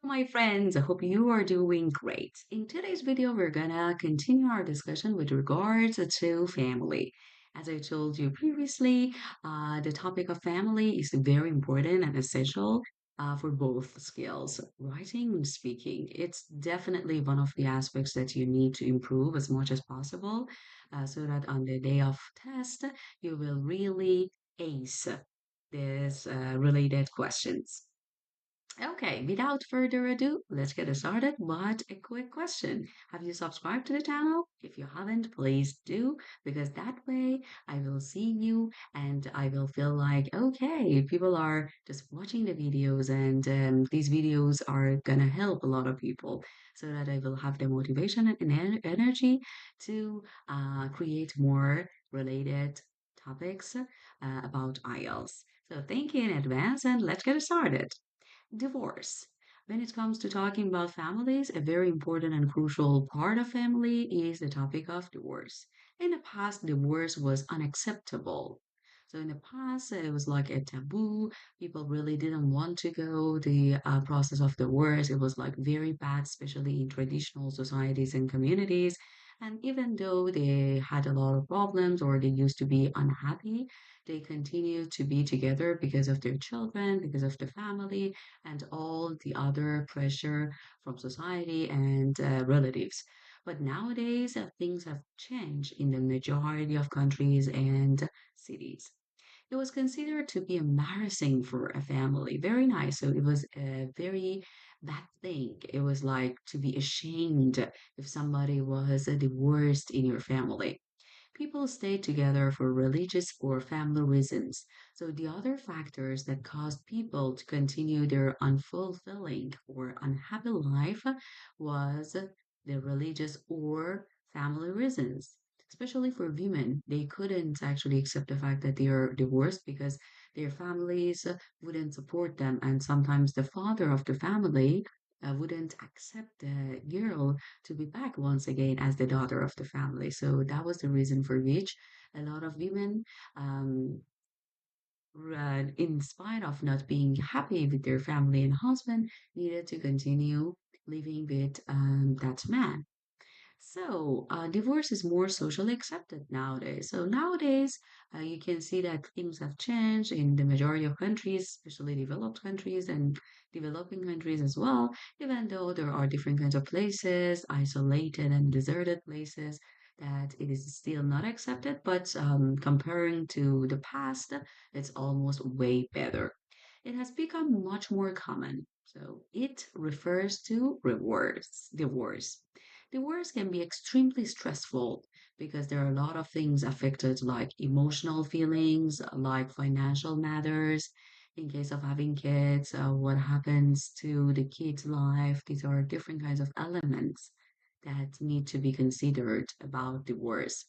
my friends. I hope you are doing great. In today's video, we're gonna continue our discussion with regards to family. As I told you previously, the topic of family is very important and essential for both skills, writing and speaking. It's definitely one of the aspects that you need to improve as much as possible, so that on the day of test, you will really ace this related questions. Okay, without further ado, let's get started. But a quick question. Have you subscribed to the channel? If you haven't, please do, because that way I will see you and I will feel like, okay, people are just watching the videos and these videos are gonna help a lot of people so that I will have the motivation and energy to create more related topics about IELTS. So thank you in advance and let's get started. Divorce. When it comes to talking about families, a very important and crucial part of family is the topic of divorce. In the past, divorce was unacceptable. So in the past, it was like a taboo. People really didn't want to go the process of divorce. It was like very bad, especially in traditional societies and communities. And even though they had a lot of problems or they used to be unhappy, they continued to be together because of their children, because of the family, and all the other pressure from society and relatives. But nowadays, things have changed in the majority of countries and cities. It was considered to be embarrassing for a family. Very nice. So it was a very bad thing. It was like to be ashamed if somebody was the worst in your family. People stay together for religious or family reasons. So the other factors that caused people to continue their unfulfilling or unhappy life was the religious or family reasons. Especially for women, they couldn't actually accept the fact that they are divorced because their families wouldn't support them, and sometimes the father of the family wouldn't accept the girl to be back once again as the daughter of the family. So that was the reason for which a lot of women, um, in spite of not being happy with their family and husband, needed to continue living with that man. So, divorce is more socially accepted nowadays. So, nowadays, you can see that things have changed in the majority of countries, especially developed countries and developing countries as well, even though there are different kinds of places, isolated and deserted places, that it is still not accepted. But comparing to the past, it's almost way better. It has become much more common. So, it refers to rewards, divorce. Divorce can be extremely stressful because there are a lot of things affected, like emotional feelings, like financial matters. In case of having kids, what happens to the kid's life? These are different kinds of elements that need to be considered about divorce.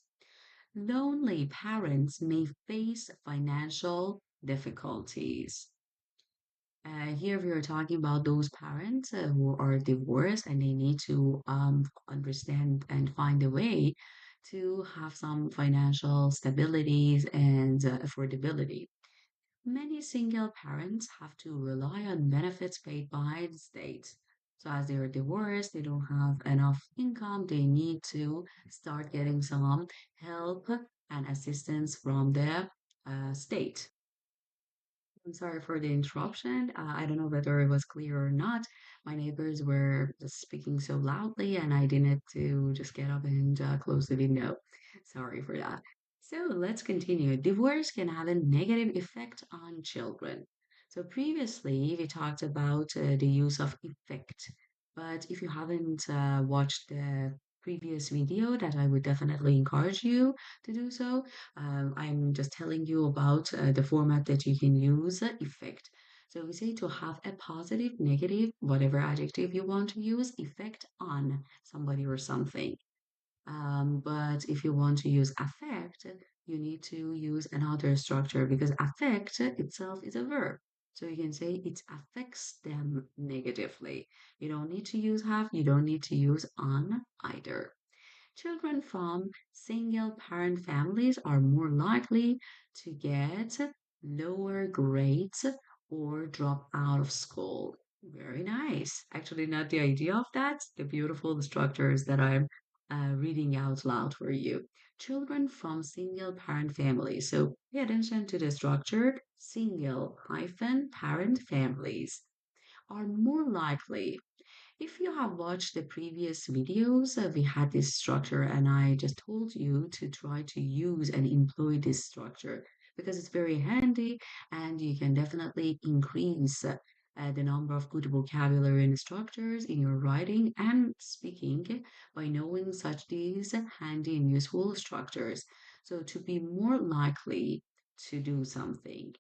Lonely parents may face financial difficulties. Here we are talking about those parents who are divorced and they need to understand and find a way to have some financial stabilities and affordability. Many single parents have to rely on benefits paid by the state. So as they are divorced, they don't have enough income, they need to start getting some help and assistance from the state. I'm sorry for the interruption. I don't know whether it was clear or not. My neighbors were just speaking so loudly, and I didn't to just get up and close the window. Sorry for that. So let's continue. Divorce can have a negative effect on children. So previously, we talked about the use of effect, but if you haven't watched the previous video, that I would definitely encourage you to do so. I'm just telling you about the format that you can use effect. So we say to have a positive, negative, whatever adjective you want to use, effect on somebody or something. But if you want to use affect, you need to use another structure because affect itself is a verb. So you can say it affects them negatively. You don't need to use have, you don't need to use on either. Children from single parent families are more likely to get lower grades or drop out of school. Very nice. Actually, not the idea of that, the beautiful structures that I'm reading out loud for you. Children from single parent families. So pay attention to the structured single hyphen parent families are more likely. If you have watched the previous videos, we had this structure, and I just told you to try to use and employ this structure because it's very handy and you can definitely increase the number of good vocabulary and structures in your writing and speaking by knowing such these handy and useful structures. So, to be more likely to do something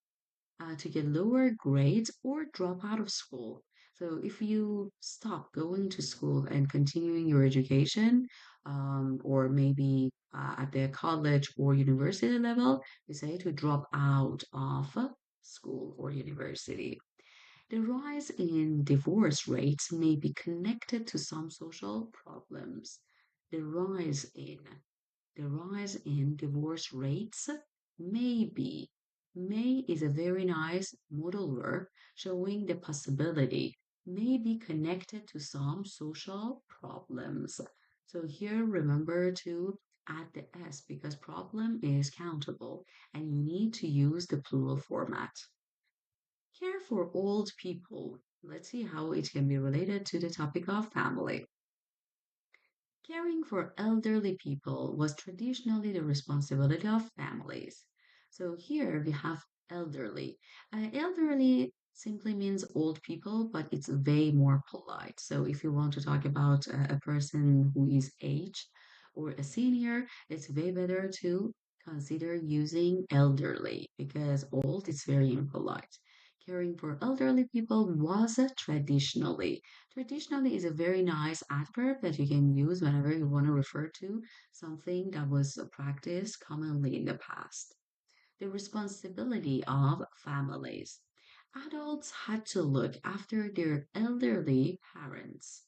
to get lower grades or drop out of school. So if you stop going to school and continuing your education, or maybe at the college or university level, you say to drop out of school or university. The rise in divorce rates may be connected to some social problems. The rise in divorce rates may be. May is a very nice modal verb showing the possibility may be connected to some social problems. So here remember to add the S because problem is countable and you need to use the plural format. Care for old people. Let's see how it can be related to the topic of family. Caring for elderly people was traditionally the responsibility of families. So here we have elderly. Elderly simply means old people, but it's way more polite. So if you want to talk about a person who is aged or a senior, it's way better to consider using elderly because old is very impolite. Caring for elderly people was traditionally. Traditionally is a very nice adverb that you can use whenever you want to refer to something that was practiced commonly in the past. The responsibility of families. Adults had to look after their elderly parents.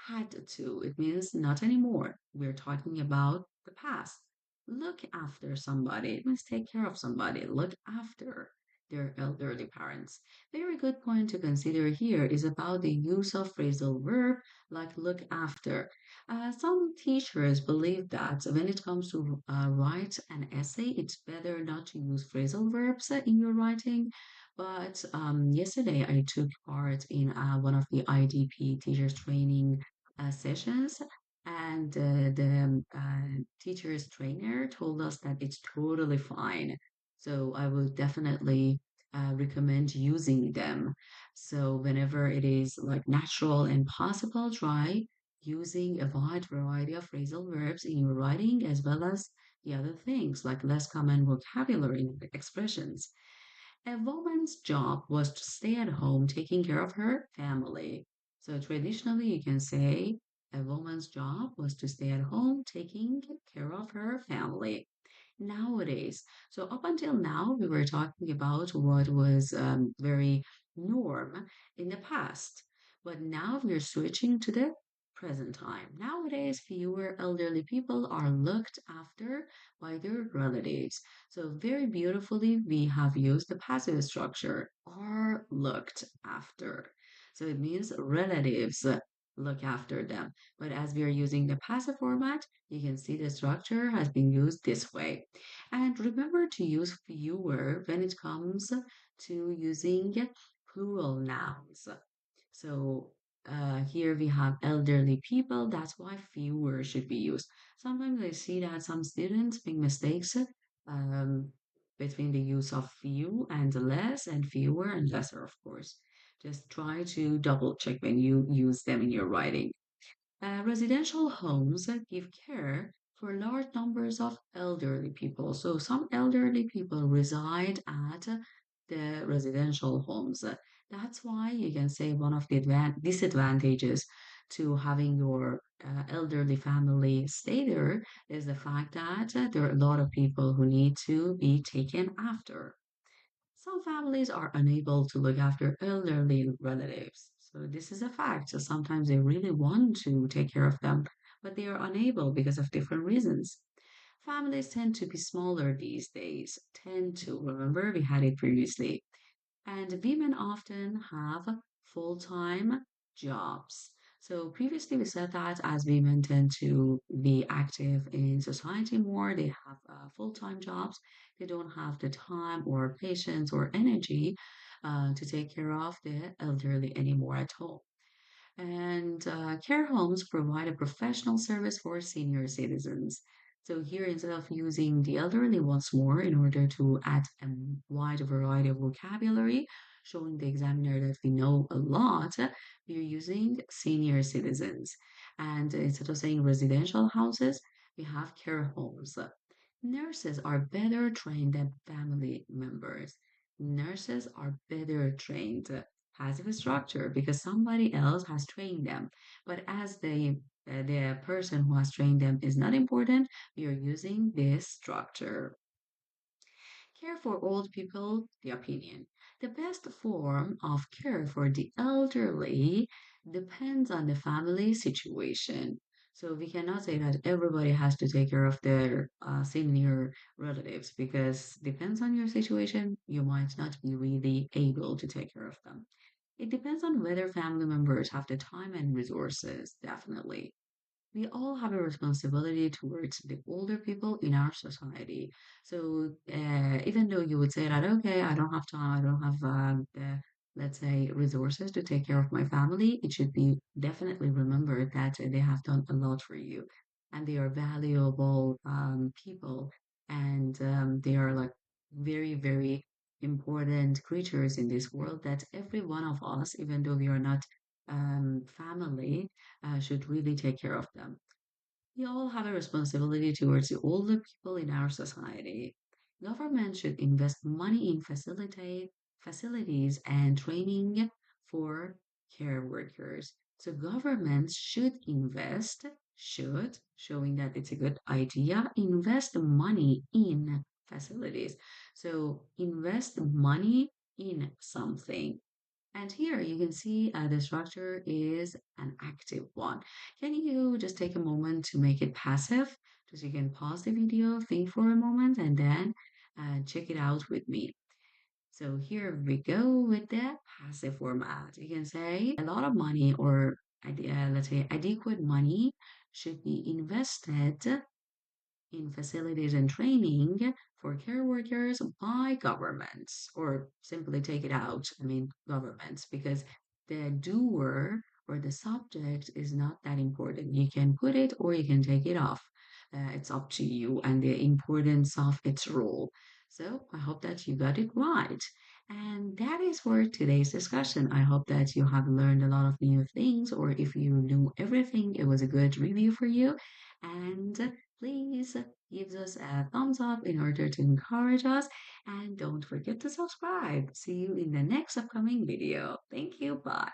Had to, it means not anymore. We're talking about the past. Look after somebody, it means take care of somebody, look after their elderly parents. Very good point to consider here is about the use of phrasal verb like look after. Some teachers believe that when it comes to write an essay, it's better not to use phrasal verbs in your writing. But yesterday, I took part in one of the IDP teachers training sessions, and the teachers trainer told us that it's totally fine. So I will definitely recommend using them. So whenever it is like natural and possible, try using a wide variety of phrasal verbs in your writing as well as the other things like less common vocabulary and expressions. A woman's job was to stay at home taking care of her family. So traditionally, you can say a woman's job was to stay at home taking care of her family nowadays. So up until now, we were talking about what was very norm in the past, but now we're switching to the present time. Nowadays, fewer elderly people are looked after by their relatives. So very beautifully, we have used the passive structure are looked after. So it means relatives look after them. But as we are using the passive format, you can see the structure has been used this way. And remember to use fewer when it comes to using plural nouns. So here we have elderly people. That's why fewer should be used. Sometimes I see that some students make mistakes um, between the use of few and less, and fewer and lesser, of course. Just try to double check when you use them in your writing. Residential homes give care for large numbers of elderly people. So some elderly people reside at the residential homes. That's why you can say one of the disadvantages to having your elderly family stay there is the fact that there are a lot of people who need to be taken after. Some families are unable to look after elderly relatives. So this is a fact. So sometimes they really want to take care of them, but they are unable because of different reasons. Families tend to be smaller these days, tend to, remember we had it previously. And women often have full-time jobs. So previously we said that as women tend to be active in society more, they have full-time jobs. They don't have the time or patience or energy to take care of the elderly anymore at home. And care homes provide a professional service for senior citizens. So here, instead of using the elderly once more in order to add a wide variety of vocabulary, showing the examiner that we know a lot, we're using senior citizens. And instead of saying residential houses, we have care homes. Nurses are better trained than family members. Nurses are better trained. Passive structure because somebody else has trained them. But as the person who has trained them is not important, we are using this structure. Care for old people, the opinion. The best form of care for the elderly depends on the family situation. So we cannot say that everybody has to take care of their senior relatives because depends on your situation, you might not be really able to take care of them. It depends on whether family members have the time and resources, definitely. We all have a responsibility towards the older people in our society. So even though you would say that, okay, I don't have time, I don't have the, let's say, resources to take care of my family, it should be definitely remembered that they have done a lot for you and they are valuable people and they are like very, very important creatures in this world that every one of us, even though we are not family, should really take care of them. We all have a responsibility towards the older people in our society. Government should invest money in facilities and training for care workers. So governments should invest, should, showing that it's a good idea, invest money in facilities. So invest money in something. And here you can see the structure is an active one. Can you just take a moment to make it passive? Just you can pause the video, think for a moment, and then check it out with me. So here we go with the passive format. You can say a lot of money or let's say adequate money should be invested in facilities and training for care workers by governments, or simply take it out, I mean, governments, because the doer or the subject is not that important. You can put it or you can take it off. It's up to you and the importance of its role. So I hope that you got it right. And that is for today's discussion. I hope that you have learned a lot of new things, or if you knew everything, it was a good review for you. And please give us a thumbs up in order to encourage us. And don't forget to subscribe. See you in the next upcoming video. Thank you. Bye.